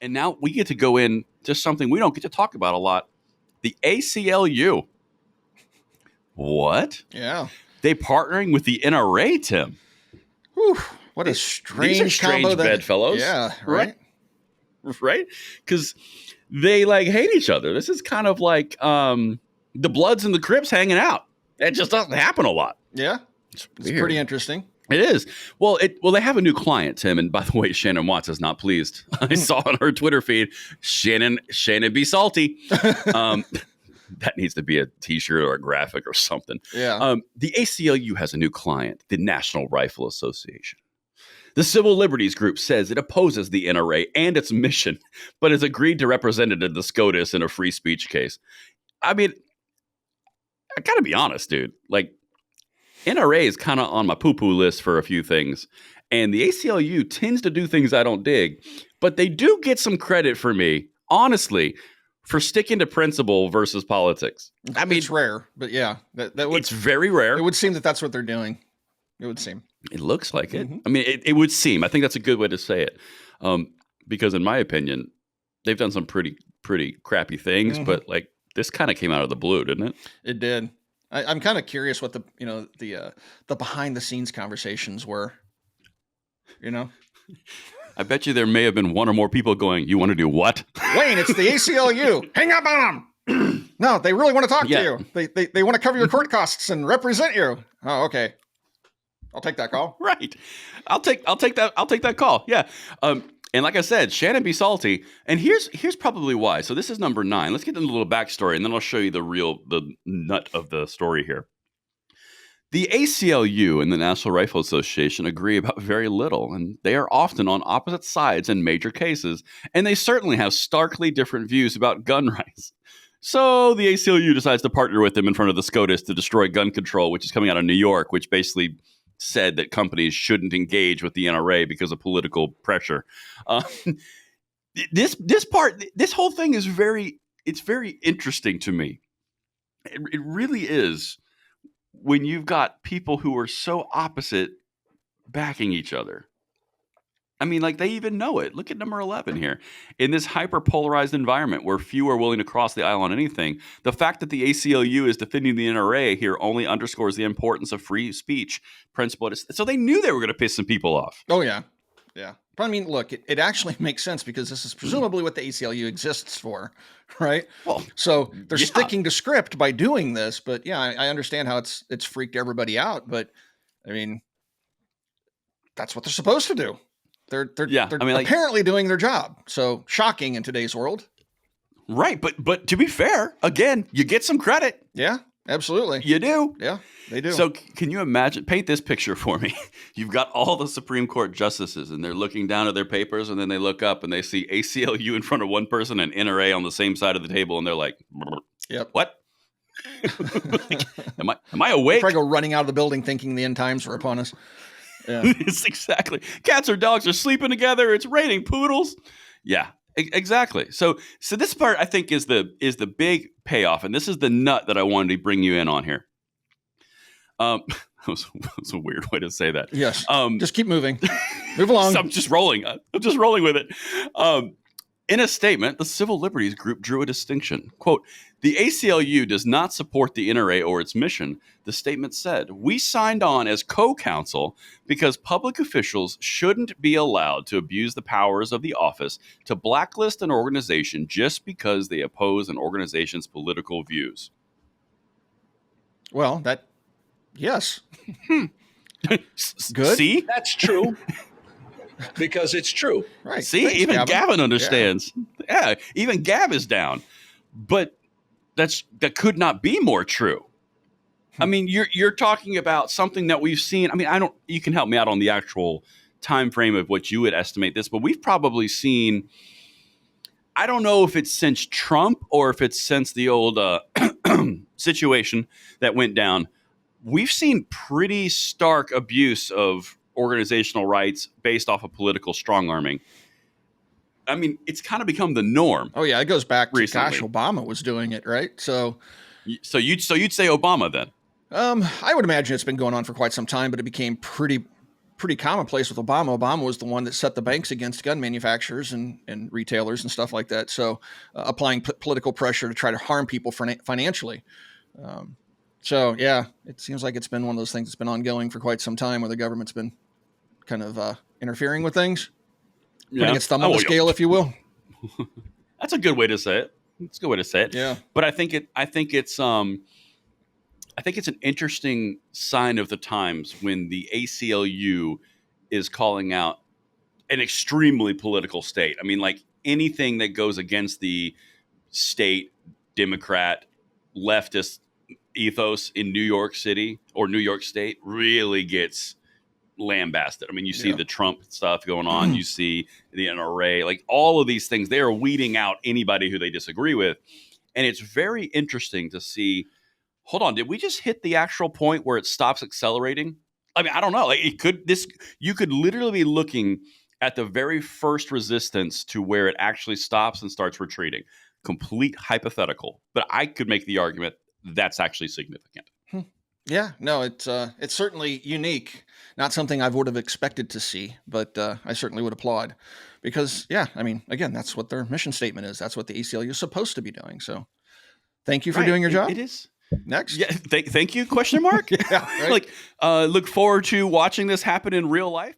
And now we get to go in to something we don't get to talk about a lot. The ACLU. What? Yeah. They partnering with the NRA, Tim. Whew, what a strange These are strange combo bedfellows. Yeah, right? Right? Because they like hate each other. This is kind of like the Bloods and the Crips hanging out. It just doesn't happen a lot. Yeah. It's pretty interesting. It is. Well, they have a new client, Tim, and by the way, Shannon Watts is not pleased. I saw on her Twitter feed, Shannon be salty. That needs to be a T-shirt or a graphic or something. Yeah. The ACLU has a new client, the National Rifle Association. The Civil Liberties Group says it opposes the NRA and its mission, but has agreed to represent it in the SCOTUS in a free speech case. I mean, I gotta be honest, dude. Like, NRA is kind of on my poo-poo list for a few things, and the ACLU tends to do things I don't dig, but they do get some credit for me, honestly, for sticking to principle versus politics. I mean, it's rare, but yeah, it's very rare. It would seem that that's what they're doing. It would seem. It looks like it. I mean, it would seem. I think that's a good way to say it, because in my opinion, they've done some pretty crappy things, but like this kind of came out of the blue, didn't it? It did. I'm kind of curious what the behind the scenes conversations were. I bet you there may have been one or more people going, "You want to do what?" Wayne, it's the ACLU. Hang up on them. No, they really want to talk to you. They want to cover your court costs and represent you. Oh, okay. I'll take that call. Right. I'll take that call. Yeah. And like I said, Shannon be salty. And here's probably why. So this is number 9. Let's get into a little backstory, and then I'll show you the nut of the story here. The ACLU and the National Rifle Association agree about very little, and they are often on opposite sides in major cases, and they certainly have starkly different views about gun rights. So the ACLU decides to partner with them in front of the SCOTUS to destroy gun control, which is coming out of New York, which basically said that companies shouldn't engage with the NRA because of political pressure. This whole thing is very interesting to me. It really is, when you've got people who are so opposite backing each other. I mean, like, they even know it. Look at number 11 here. In this hyper-polarized environment where few are willing to cross the aisle on anything, the fact that the ACLU is defending the NRA here only underscores the importance of free speech principle. So they knew they were going to piss some people off. Oh, yeah. Yeah. But I mean, look, it actually makes sense because this is presumably what the ACLU exists for, right? Well, so they're sticking to script by doing this. But yeah, I understand how it's freaked everybody out. But I mean, that's what they're supposed to do. They're apparently doing their job. So shocking in today's world. Right. But to be fair, again, you get some credit. Yeah, absolutely. You do. Yeah, they do. So can you imagine, paint this picture for me. You've got all the Supreme Court justices and they're looking down at their papers, and then they look up and they see ACLU in front of one person and NRA on the same side of the table. And they're like, "Yep, what? Like, am I awake?" Probably go running out of the building thinking the end times are upon us. Yeah. It's exactly. Cats or dogs are sleeping together. It's raining poodles. Yeah, exactly. So this part, I think, is the big payoff, and this is the nut that I wanted to bring you in on here. That was a weird way to say that. Yes. Just keep moving. Move along. So I'm just rolling with it. In a statement, the Civil Liberties Group drew a distinction. Quote, "The ACLU does not support the NRA or its mission," the statement said. "We signed on as co-counsel because public officials shouldn't be allowed to abuse the powers of the office to blacklist an organization just because they oppose an organization's political views." Well, yes. Good. See? That's true. Because it's true. Right. See, thanks, even Gavin understands. Yeah, even Gav is down. But that could not be more true. I mean, you're talking about something that we've seen. I mean, you can help me out on the actual time frame of what you would estimate this, but we've probably seen, I don't know if it's since Trump or if it's since the old situation that went down. We've seen pretty stark abuse of organizational rights based off of political strong-arming. I mean, it's kind of become the norm. Oh yeah, it goes back recently. to, gosh, Obama was doing it, right? So you'd say Obama then? I would imagine it's been going on for quite some time, but it became pretty pretty commonplace with Obama. Obama was the one that set the banks against gun manufacturers and retailers and stuff like that. So applying political pressure to try to harm people financially. So yeah, it seems like it's been one of those things that's been ongoing for quite some time, where the government's been kind of interfering with things, putting its thumb on the scale, if you will. That's a good way to say it. It's a good way to say it. Yeah. But I think it's an interesting sign of the times when the ACLU is calling out an extremely political state. I mean, like anything that goes against the state Democrat leftist ethos in New York City or New York State really gets lambasted. I mean, you see the Trump stuff going on, you see the NRA, like all of these things, they are weeding out anybody who they disagree with. And it's very interesting to see, hold on, did we just hit the actual point where it stops accelerating? I mean, I don't know. Like you could literally be looking at the very first resistance to where it actually stops and starts retreating. Complete hypothetical, but I could make the argument that's actually significant. Yeah, no, it's certainly unique. Not something I would have expected to see, but I certainly would applaud, because I mean, again, that's what their mission statement is. That's what the ACLU is supposed to be doing. So, thank you for doing your job. It is. Next, yeah. Thank you? Question mark. Yeah, right. Like, look forward to watching this happen in real life.